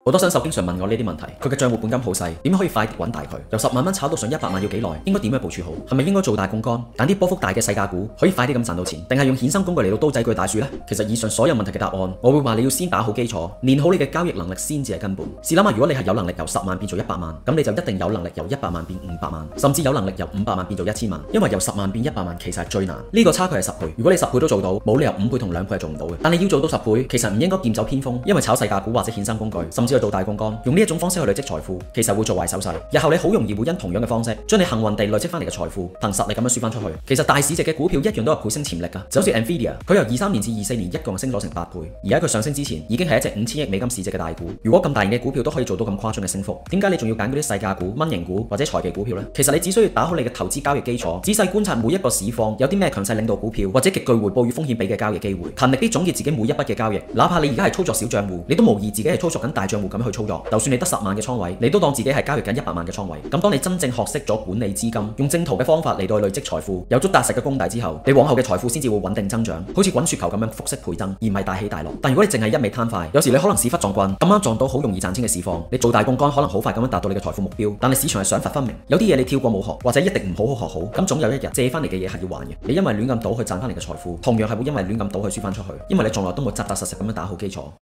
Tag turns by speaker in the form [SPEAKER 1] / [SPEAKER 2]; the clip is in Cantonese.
[SPEAKER 1] 好多新手經常問我呢啲問題，佢嘅賬戶本金好細，點可以快啲滾大佢？由10萬蚊炒到上100萬要幾耐？應該點樣部署好？係咪應該做大槓桿，揀啲波幅大嘅細價股，可以快啲咁賺到錢？定係用衍生工具嚟到刀仔鋸大樹呢？其實以上所有問題嘅答案，我會話你要先打好基礎，練好你嘅交易能力先至係根本。試諗下，如果你係有能力由10萬變做100萬，咁你就一定有能力由100萬變500萬，甚至有能力由500萬變做1000萬。因為由10萬變100萬其實係最難，呢個差距係10倍。如果你10倍都做到，冇理由5倍同2倍係做唔到嘅。但你要做到10倍，其實唔應該劍走偏鋒，因為炒細價股或者衍生工具，甚至去做大槓桿，用呢一種方式去累積財富，其實會做壞手勢。日後你好容易會因同樣嘅方式，將你幸運地累積翻嚟嘅財富，憑實力咁樣輸翻出去。其實大市值嘅股票一樣都有倍升潛力㗎，就好似 Nvidia， 佢由23年至24年一共升咗成8倍，而喺佢上升之前已經係一隻5000億美金市值嘅大股。如果咁大型嘅股票都可以做到咁誇張嘅升幅，點解你仲要揀嗰啲細價股、蚊型股或者財技股票呢？其實你只需要打好你嘅投資交易基礎，仔細觀察每一個市況有啲咩強勢領導股票或者極具回報與風險比嘅交易機會，勤力啲總結自己每一筆嘅交易。哪怕你而家係操作小賬戶，你都模擬自己係操作緊大賬戶咁去操作。就算你得10萬嘅倉位，你都當自己係交易緊100萬嘅倉位。咁當你真正學識咗管理資金，用正途嘅方法嚟到累積財富，有足踏實嘅功底之後，你往後嘅財富先至會穩定增長，好似滾雪球咁樣複式倍增，而唔係大起大落。但如果你淨係一味貪快，有時你可能屎忽撞棍，咁啱撞到好容易賺錢嘅市況，你做大槓桿可能好快咁樣達到你嘅財富目標。但係市場係賞罰分明，有啲嘢你跳過冇學，或者一定唔好好學好，咁總有一日借翻嚟嘅嘢係要還嘅。你因為亂咁賭去賺翻嚟嘅財富，同樣係會因為亂咁賭去輸翻出去，因為你從來都冇扎扎實實咁樣打好基礎。